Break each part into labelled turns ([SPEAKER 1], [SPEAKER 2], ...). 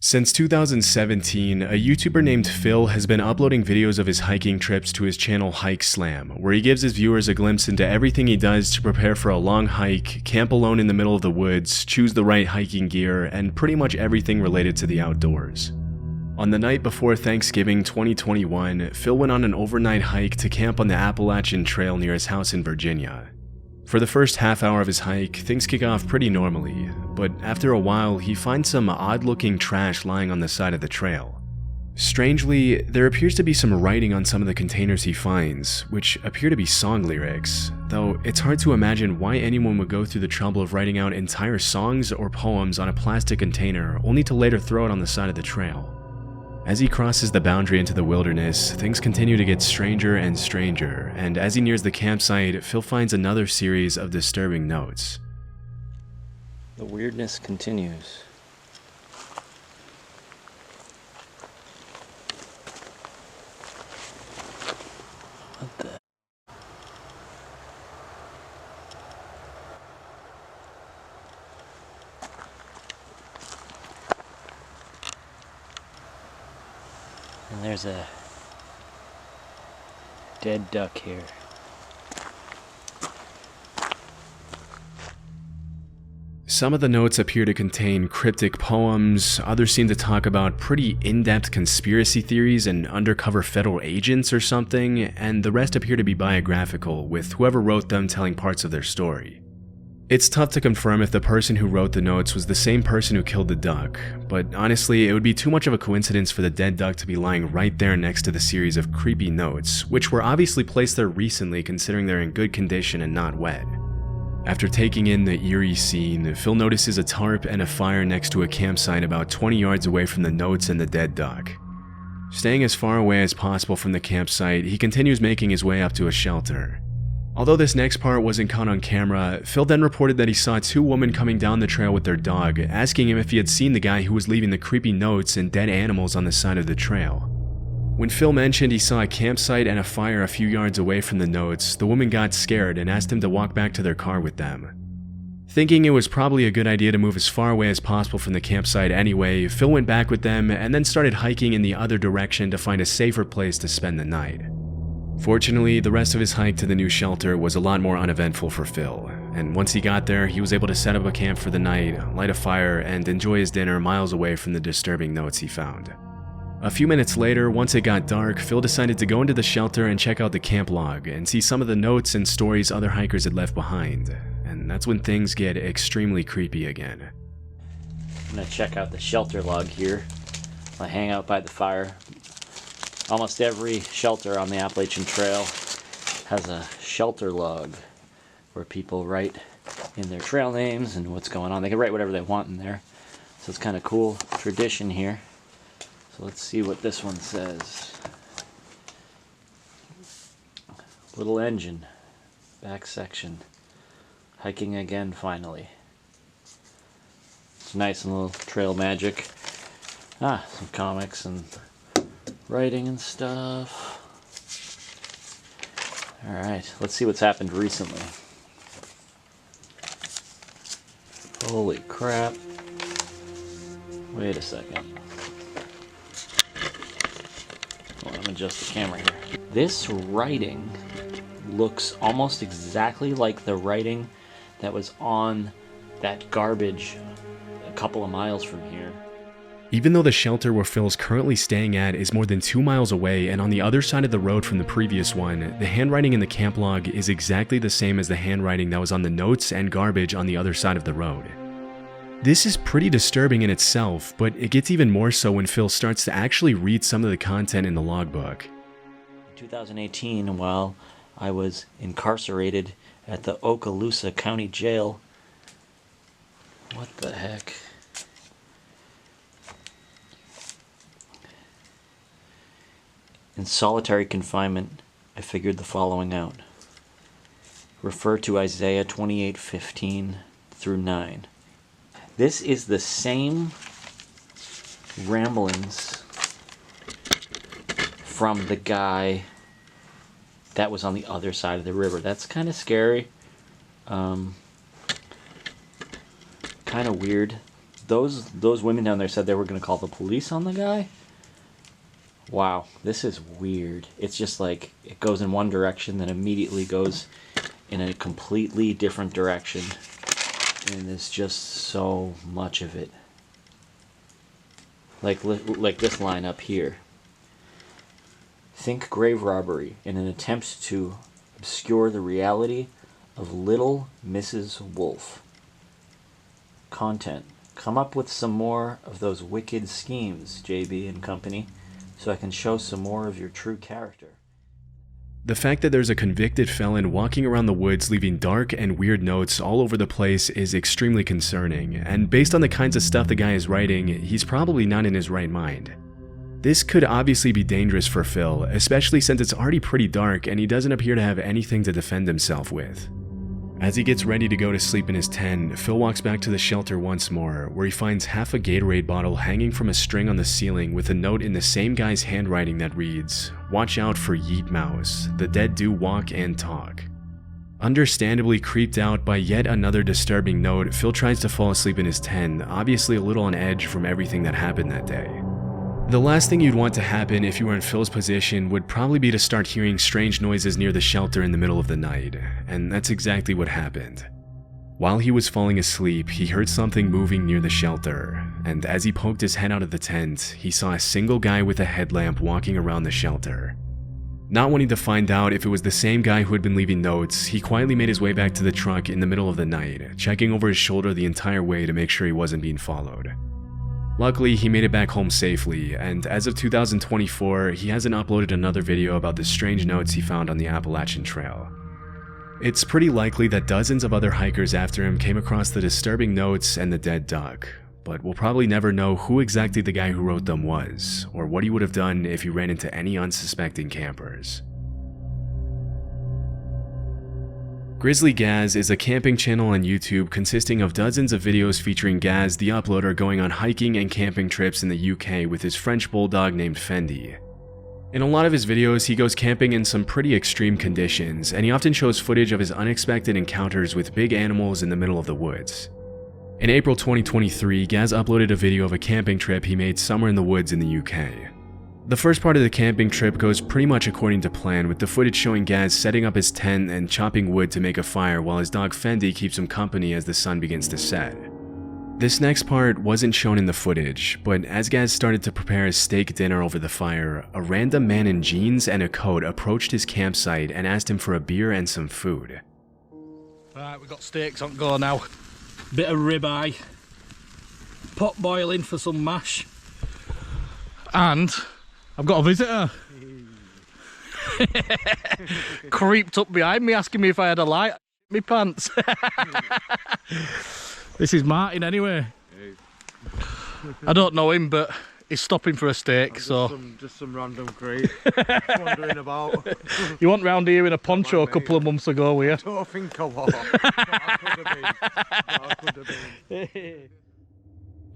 [SPEAKER 1] Since 2017, a YouTuber named Phil has been uploading videos of his hiking trips to his channel Hike Slam, where he gives his viewers a glimpse into everything he does to prepare for a long hike, camp alone in the middle of the woods, choose the right hiking gear, and pretty much everything related to the outdoors. On the night before Thanksgiving 2021, Phil went on an overnight hike to camp on the Appalachian Trail near his house in Virginia. For the first half hour of his hike, things kick off pretty normally, but after a while, he finds some odd-looking trash lying on the side of the trail. Strangely, there appears to be some writing on some of the containers he finds, which appear to be song lyrics, though it's hard to imagine why anyone would go through the trouble of writing out entire songs or poems on a plastic container only to later throw it on the side of the trail. As he crosses the boundary into the wilderness, things continue to get stranger and stranger, and as he nears the campsite, Phil finds another series of disturbing notes.
[SPEAKER 2] The weirdness continues. What the? And there's a dead duck here.
[SPEAKER 1] Some of the notes appear to contain cryptic poems, others seem to talk about pretty in-depth conspiracy theories and undercover federal agents or something, and the rest appear to be biographical, with whoever wrote them telling parts of their story. It's tough to confirm if the person who wrote the notes was the same person who killed the duck, but honestly, it would be too much of a coincidence for the dead duck to be lying right there next to the series of creepy notes, which were obviously placed there recently considering they're in good condition and not wet. After taking in the eerie scene, Phil notices a tarp and a fire next to a campsite about 20 yards away from the notes and the dead duck. Staying as far away as possible from the campsite, he continues making his way up to a shelter. Although this next part wasn't caught on camera, Phil then reported that he saw two women coming down the trail with their dog, asking him if he had seen the guy who was leaving the creepy notes and dead animals on the side of the trail. When Phil mentioned he saw a campsite and a fire a few yards away from the notes, the woman got scared and asked him to walk back to their car with them. Thinking it was probably a good idea to move as far away as possible from the campsite anyway, Phil went back with them and then started hiking in the other direction to find a safer place to spend the night. Fortunately, the rest of his hike to the new shelter was a lot more uneventful for Phil, and once he got there, he was able to set up a camp for the night, light a fire, and enjoy his dinner miles away from the disturbing notes he found. A few minutes later, once it got dark, Phil decided to go into the shelter and check out the camp log and see some of the notes and stories other hikers had left behind, and that's when things get extremely creepy again.
[SPEAKER 2] I'm gonna check out the shelter log here. I hang out by the fire. Almost every shelter on the Appalachian Trail has a shelter log where people write in their trail names and what's going on. They can write whatever they want in there. So it's kind of cool tradition here. So let's see what this one says. Little engine, back section. Hiking again finally. It's nice and little trail magic. Some comics and writing and stuff. Alright, let's see what's happened recently. Holy crap. Wait a second. Hold on, let me adjust the camera here. This writing looks almost exactly like the writing that was on that garbage a couple of miles from here.
[SPEAKER 1] Even though the shelter where Phil's currently staying at is more than 2 miles away and on the other side of the road from the previous one, the handwriting in the camp log is exactly the same as the handwriting that was on the notes and garbage on the other side of the road. This is pretty disturbing in itself, but it gets even more so when Phil starts to actually read some of the content in the logbook.
[SPEAKER 2] In 2018, while I was incarcerated at the Okaloosa County Jail. What the heck? In solitary confinement, I figured the following out. Refer to Isaiah 28:15 through 9. This is the same ramblings from the guy that was on the other side of the river. That's kind of scary. Kind of weird those women down there said they were going to call the police on the guy. Wow, this is weird. It's just like it goes in one direction, then immediately goes in a completely different direction. And there's just so much of it. Like this line up here. Think grave robbery in an attempt to obscure the reality of Little Mrs. Wolf. Content. Come up with some more of those wicked schemes, JB and company, so I can show some more of your true character.
[SPEAKER 1] The fact that there's a convicted felon walking around the woods leaving dark and weird notes all over the place is extremely concerning, and based on the kinds of stuff the guy is writing, he's probably not in his right mind. This could obviously be dangerous for Phil, especially since it's already pretty dark and he doesn't appear to have anything to defend himself with. As he gets ready to go to sleep in his tent, Phil walks back to the shelter once more, where he finds half a Gatorade bottle hanging from a string on the ceiling with a note in the same guy's handwriting that reads, "Watch out for Yeet Mouse, the dead do walk and talk." Understandably creeped out by yet another disturbing note, Phil tries to fall asleep in his tent, obviously a little on edge from everything that happened that day. The last thing you'd want to happen if you were in Phil's position would probably be to start hearing strange noises near the shelter in the middle of the night, and that's exactly what happened. While he was falling asleep, he heard something moving near the shelter, and as he poked his head out of the tent, he saw a single guy with a headlamp walking around the shelter. Not wanting to find out if it was the same guy who had been leaving notes, he quietly made his way back to the truck in the middle of the night, checking over his shoulder the entire way to make sure he wasn't being followed. Luckily, he made it back home safely, and as of 2024, he hasn't uploaded another video about the strange notes he found on the Appalachian Trail. It's pretty likely that dozens of other hikers after him came across the disturbing notes and the dead duck, but we'll probably never know who exactly the guy who wrote them was, or what he would have done if he ran into any unsuspecting campers. Grizzly Gaz is a camping channel on YouTube consisting of dozens of videos featuring Gaz, the uploader, going on hiking and camping trips in the UK with his French bulldog named Fendi. In a lot of his videos, he goes camping in some pretty extreme conditions, and he often shows footage of his unexpected encounters with big animals in the middle of the woods. In April 2023, Gaz uploaded a video of a camping trip he made somewhere in the woods in the UK. The first part of the camping trip goes pretty much according to plan, with the footage showing Gaz setting up his tent and chopping wood to make a fire while his dog Fendi keeps him company as the sun begins to set. This next part wasn't shown in the footage, but as Gaz started to prepare his steak dinner over the fire, a random man in jeans and a coat approached his campsite and asked him for a beer and some food.
[SPEAKER 3] Right, we've got steaks on go now. Bit of ribeye, pot boiling for some mash, and I've got a visitor. Creeped up behind me asking me if I had a light. Me pants. This is Martin anyway. I don't know him, but he's stopping for a steak, so
[SPEAKER 4] just some random creep wandering about.
[SPEAKER 3] You went round here in a poncho a couple of months ago, were you?
[SPEAKER 4] I don't think I was. I could have been.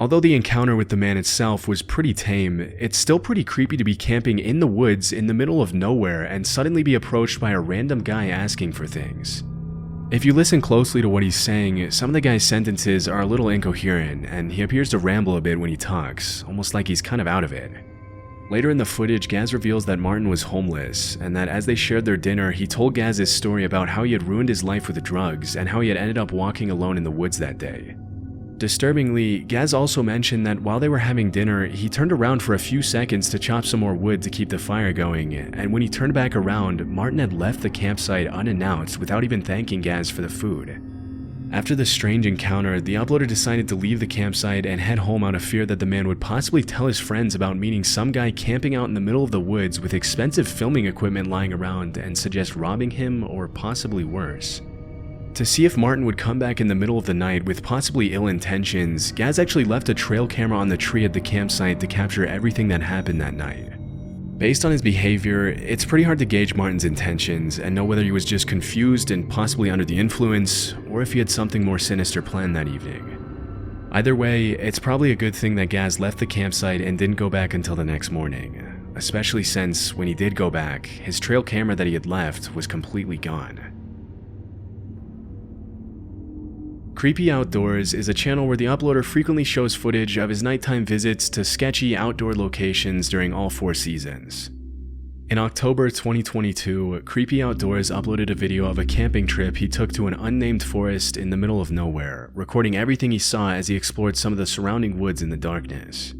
[SPEAKER 1] Although the encounter with the man itself was pretty tame, it's still pretty creepy to be camping in the woods in the middle of nowhere and suddenly be approached by a random guy asking for things. If you listen closely to what he's saying, some of the guy's sentences are a little incoherent, and he appears to ramble a bit when he talks, almost like he's kind of out of it. Later in the footage, Gaz reveals that Martin was homeless, and that as they shared their dinner, he told Gaz his story about how he had ruined his life with drugs and how he had ended up walking alone in the woods that day. Disturbingly, Gaz also mentioned that while they were having dinner, he turned around for a few seconds to chop some more wood to keep the fire going, and when he turned back around, Martin had left the campsite unannounced without even thanking Gaz for the food. After the strange encounter, the uploader decided to leave the campsite and head home out of fear that the man would possibly tell his friends about meeting some guy camping out in the middle of the woods with expensive filming equipment lying around and suggest robbing him or possibly worse. To see if Martin would come back in the middle of the night with possibly ill intentions, Gaz actually left a trail camera on the tree at the campsite to capture everything that happened that night. Based on his behavior, it's pretty hard to gauge Martin's intentions and know whether he was just confused and possibly under the influence, or if he had something more sinister planned that evening. Either way, it's probably a good thing that Gaz left the campsite and didn't go back until the next morning, especially since when he did go back, his trail camera that he had left was completely gone. Creepy Outdoors is a channel where the uploader frequently shows footage of his nighttime visits to sketchy outdoor locations during all 4 seasons. In October 2022, Creepy Outdoors uploaded a video of a camping trip he took to an unnamed forest in the middle of nowhere, recording everything he saw as he explored some of the surrounding woods in the darkness.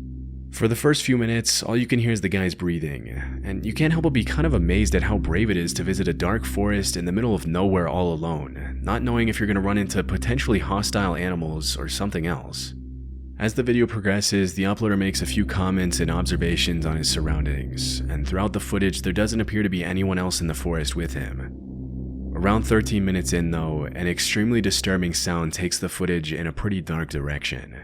[SPEAKER 1] For the first few minutes, all you can hear is the guy's breathing, and you can't help but be kind of amazed at how brave it is to visit a dark forest in the middle of nowhere all alone, not knowing if you're going to run into potentially hostile animals or something else. As the video progresses, the uploader makes a few comments and observations on his surroundings, and throughout the footage there doesn't appear to be anyone else in the forest with him. Around 13 minutes in though, an extremely disturbing sound takes the footage in a pretty dark direction.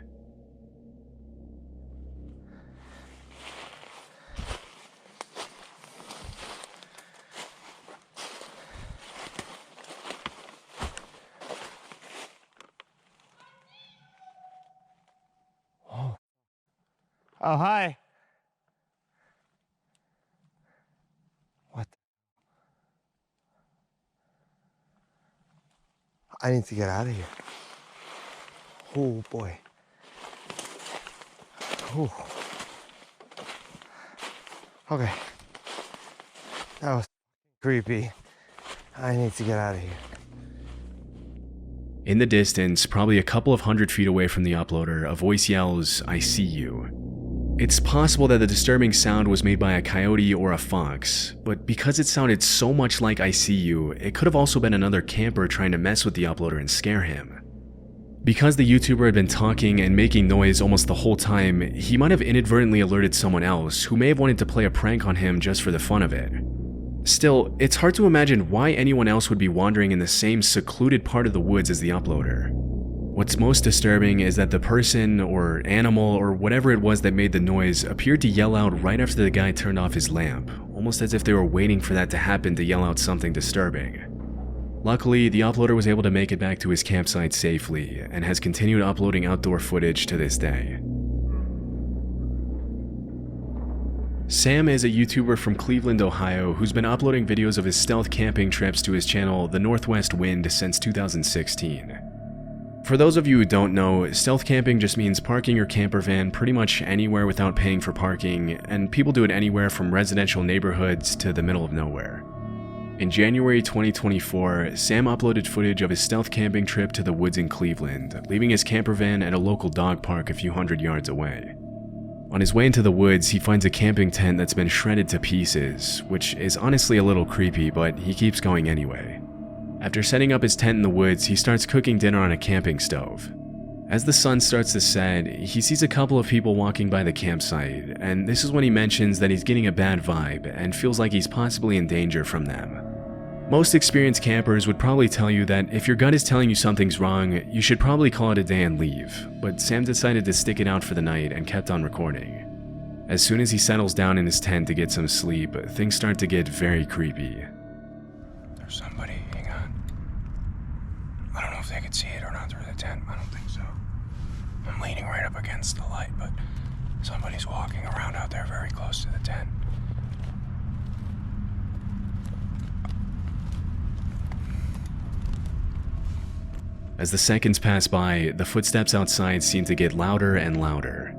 [SPEAKER 4] Oh, hi. What? I need to get out of here. Oh, boy. Oh. Okay. That was creepy. I need to get out of here.
[SPEAKER 1] In the distance, probably a couple of 100 feet away from the uploader, a voice yells, "I see you." It's possible that the disturbing sound was made by a coyote or a fox, but because it sounded so much like "I see you," it could have also been another camper trying to mess with the uploader and scare him. Because the YouTuber had been talking and making noise almost the whole time, he might have inadvertently alerted someone else who may have wanted to play a prank on him just for the fun of it. Still, it's hard to imagine why anyone else would be wandering in the same secluded part of the woods as the uploader. What's most disturbing is that the person or animal or whatever it was that made the noise appeared to yell out right after the guy turned off his lamp, almost as if they were waiting for that to happen to yell out something disturbing. Luckily, the uploader was able to make it back to his campsite safely and has continued uploading outdoor footage to this day. Sam is a YouTuber from Cleveland, Ohio, who's been uploading videos of his stealth camping trips to his channel, The Northwest Wind, since 2016. For those of you who don't know, stealth camping just means parking your camper van pretty much anywhere without paying for parking, and people do it anywhere from residential neighborhoods to the middle of nowhere. In January 2024, Sam uploaded footage of his stealth camping trip to the woods in Cleveland, leaving his camper van at a local dog park a few hundred yards away. On his way into the woods, he finds a camping tent that's been shredded to pieces, which is honestly a little creepy, but he keeps going anyway. After setting up his tent in the woods, he starts cooking dinner on a camping stove. As the sun starts to set, he sees a couple of people walking by the campsite, and this is when he mentions that he's getting a bad vibe and feels like he's possibly in danger from them. Most experienced campers would probably tell you that if your gut is telling you something's wrong, you should probably call it a day and leave, but Sam decided to stick it out for the night and kept on recording. As soon as he settles down in his tent to get some sleep, things start to get very creepy.
[SPEAKER 5] There's somebody, hang on. I don't know if they could see it or not through the tent, I don't think so. I'm leaning right up against the light, but somebody's walking around out there very close to the tent.
[SPEAKER 1] As the seconds pass by, the footsteps outside seem to get louder and louder.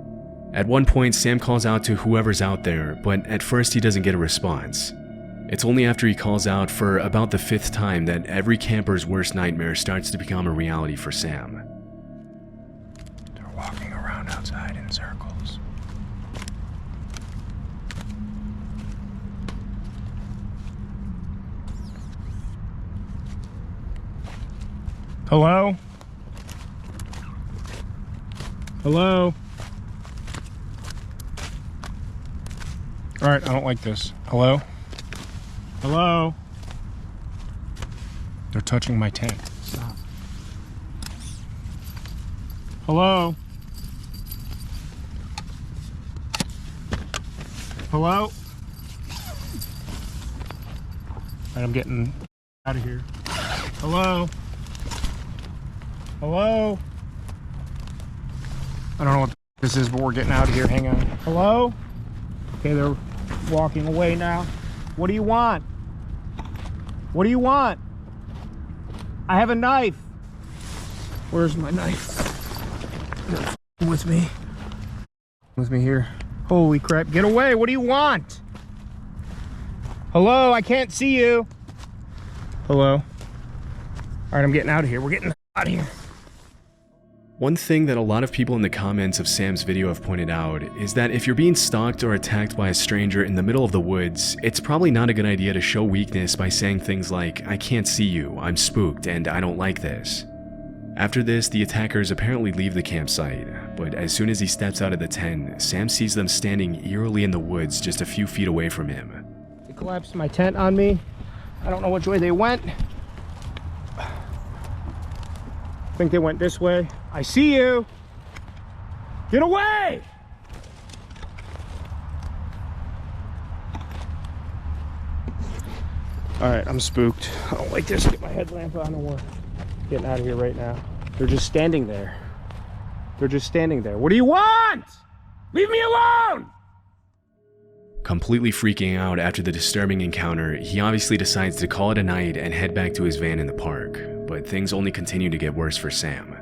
[SPEAKER 1] At one point, Sam calls out to whoever's out there, but at first he doesn't get a response. It's only after he calls out for about the 5th time that every camper's worst nightmare starts to become a reality for Sam.
[SPEAKER 5] They're walking around outside in circles.
[SPEAKER 3] Hello? Hello? Alright, I don't like this. Hello? Hello? They're touching my tent. Stop. Hello? Hello? Alright, I'm getting out of here. Hello? Hello? I don't know what this is, but we're getting out of here. Hang on. Hello? Okay, they're walking away now. What do you want? What do you want? I have a knife. Where's my knife? With me. With me here. Holy crap, get away, what do you want? Hello, I can't see you. Hello. All right, I'm getting out of here. We're getting out of here.
[SPEAKER 1] One thing that a lot of people in the comments of Sam's video have pointed out is that if you're being stalked or attacked by a stranger in the middle of the woods, it's probably not a good idea to show weakness by saying things like, "I can't see you, I'm spooked, and I don't like this." After this, the attackers apparently leave the campsite, but as soon as he steps out of the tent, Sam sees them standing eerily in the woods just a few feet away from him.
[SPEAKER 3] They collapsed my tent on me. I don't know which way they went. I think they went this way. I see you. Get away! All right, I'm spooked. I don't like this. Get my headlamp on and we're getting out of here right now. They're just standing there. They're just standing there. What do you want? Leave me alone!
[SPEAKER 1] Completely freaking out after the disturbing encounter, he obviously decides to call it a night and head back to his van in the park, but things only continue to get worse for Sam.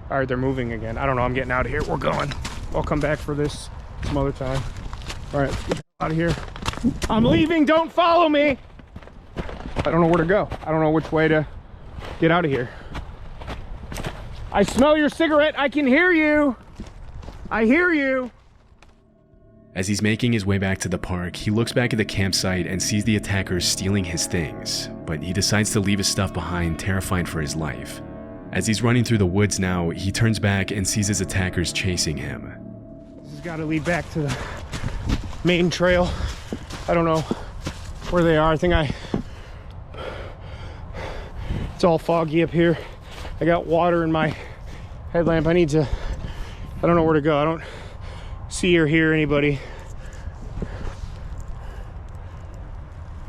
[SPEAKER 3] All right, they're moving again. I don't know, I'm getting out of here. We're going. I'll come back for this some other time. All right, let's get out of here. I'm leaving, don't follow me! I don't know where to go. I don't know which way to get out of here. I smell your cigarette, I can hear you! I hear you!
[SPEAKER 1] As he's making his way back to the park, he looks back at the campsite and sees the attackers stealing his things, but he decides to leave his stuff behind, terrified for his life. As he's running through the woods now, he turns back and sees his attackers chasing him.
[SPEAKER 3] This has got to lead back to the main trail. I don't know where they are. It's all foggy up here. I got water in my headlamp. I don't know where to go. I don't see or hear anybody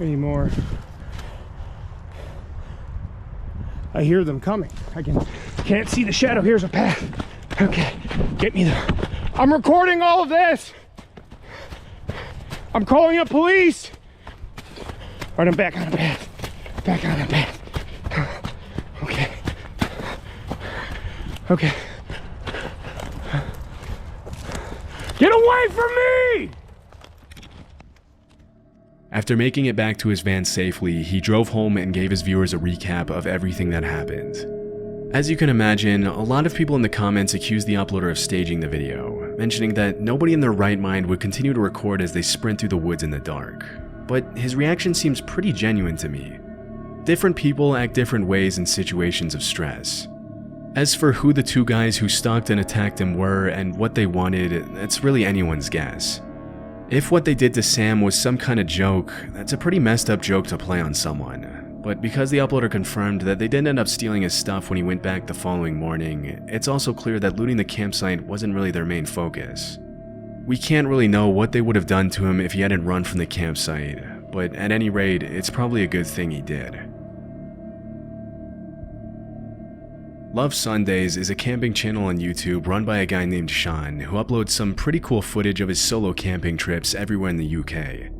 [SPEAKER 3] anymore. I hear them coming. Can't see the shadow. Here's a path. Okay, get me there. I'm recording all of this. I'm calling up police. All right, I'm back on the path. Back on the path. Okay. Okay. Get away from me!
[SPEAKER 1] After making it back to his van safely, he drove home and gave his viewers a recap of everything that happened. As you can imagine, a lot of people in the comments accused the uploader of staging the video, mentioning that nobody in their right mind would continue to record as they sprint through the woods in the dark. But his reaction seems pretty genuine to me. Different people act different ways in situations of stress. As for who the two guys who stalked and attacked him were and what they wanted, it's really anyone's guess. If what they did to Sam was some kind of joke, that's a pretty messed up joke to play on someone. But because the uploader confirmed that they didn't end up stealing his stuff when he went back the following morning, it's also clear that looting the campsite wasn't really their main focus. We can't really know what they would have done to him if he hadn't run from the campsite, but at any rate, it's probably a good thing he did. Love Sundays is a camping channel on YouTube run by a guy named Sean who uploads some pretty cool footage of his solo camping trips everywhere in the UK.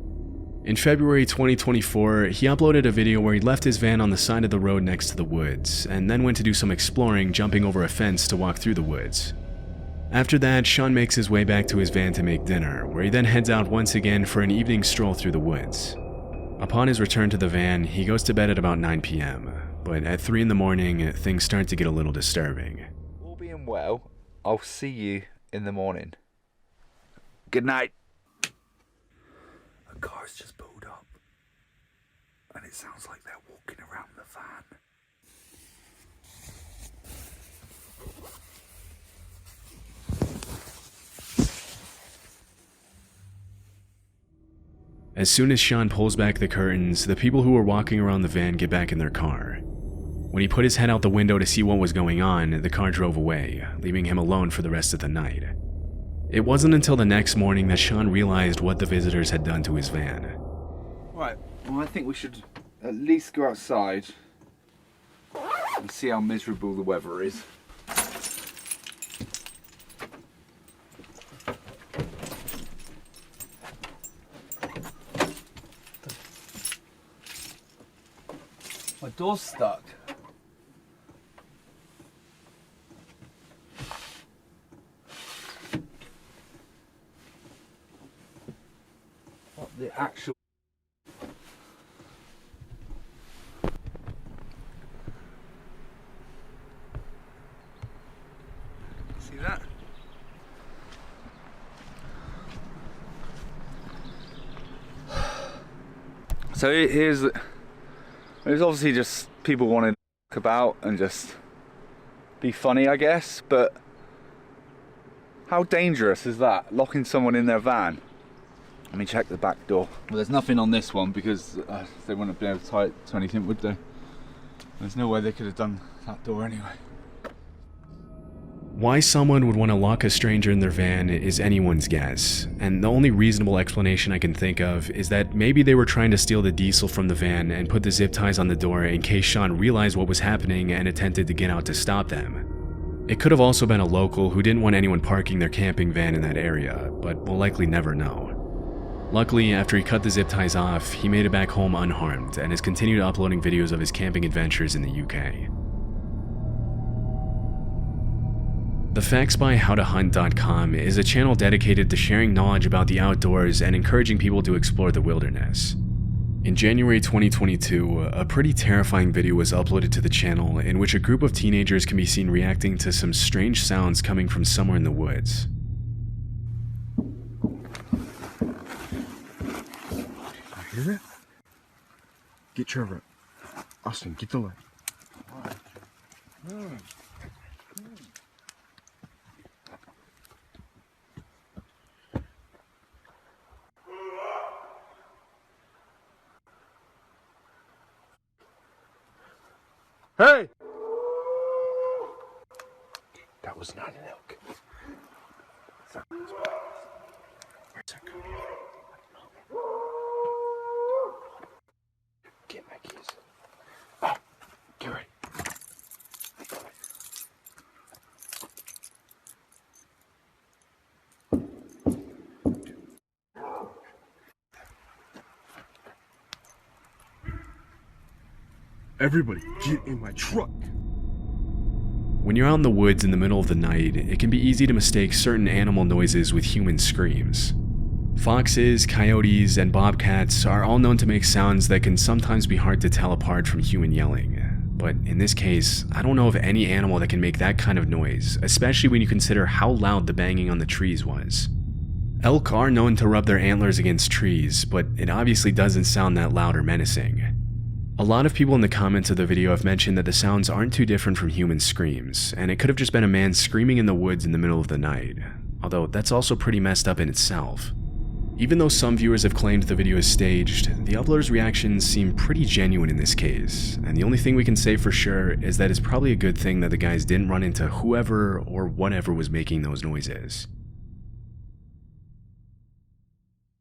[SPEAKER 1] In February 2024, he uploaded a video where he left his van on the side of the road next to the woods, and then went to do some exploring, jumping over a fence to walk through the woods. After that, Sean makes his way back to his van to make dinner, where he then heads out once again for an evening stroll through the woods. Upon his return to the van, he goes to bed at about 9 p.m., but at 3 in the morning, things start to get a little disturbing.
[SPEAKER 6] All being well, I'll see you in the morning. Good night. A car's just pulled up, and it sounds like they're walking around the van.
[SPEAKER 1] As soon as Sean pulls back the curtains, the people who were walking around the van get back in their car. When he put his head out the window to see what was going on, the car drove away, leaving him alone for the rest of the night. It wasn't until the next morning that Sean realized what the visitors had done to his van.
[SPEAKER 6] Right, well I think we should at least go outside and see how miserable the weather is. My door's stuck. the actual... See that? So here's there's obviously just people wanting to talk about and just be funny, I guess, but how dangerous is that, locking someone in their van? Let me check the back door. Well, there's nothing on this one because they wouldn't have been able to tie it to anything, would they? There's no way they could have done that door anyway.
[SPEAKER 1] Why someone would want to lock a stranger in their van is anyone's guess, and the only reasonable explanation I can think of is that maybe they were trying to steal the diesel from the van and put the zip ties on the door in case Sean realized what was happening and attempted to get out to stop them. It could have also been a local who didn't want anyone parking their camping van in that area, but we'll likely never know. Luckily, after he cut the zip ties off, he made it back home unharmed and has continued uploading videos of his camping adventures in the UK. TheFactsByHowToHunt.com is a channel dedicated to sharing knowledge about the outdoors and encouraging people to explore the wilderness. In January 2022, a pretty terrifying video was uploaded to the channel in which a group of teenagers can be seen reacting to some strange sounds coming from somewhere in the woods.
[SPEAKER 5] You hear that? Get Trevor. Austin, get the light.
[SPEAKER 3] Hey!
[SPEAKER 5] That was not an elk. Where's that coming from? Get my keys. Oh, get ready. Everybody, get in my truck.
[SPEAKER 1] When you're out in the woods in the middle of the night, it can be easy to mistake certain animal noises with human screams. Foxes, coyotes, and bobcats are all known to make sounds that can sometimes be hard to tell apart from human yelling. But in this case, I don't know of any animal that can make that kind of noise, especially when you consider how loud the banging on the trees was. Elk are known to rub their antlers against trees, but it obviously doesn't sound that loud or menacing. A lot of people in the comments of the video have mentioned that the sounds aren't too different from human screams, and it could have just been a man screaming in the woods in the middle of the night, although that's also pretty messed up in itself. Even though some viewers have claimed the video is staged, the uploader's reactions seem pretty genuine in this case, and the only thing we can say for sure is that it's probably a good thing that the guys didn't run into whoever or whatever was making those noises.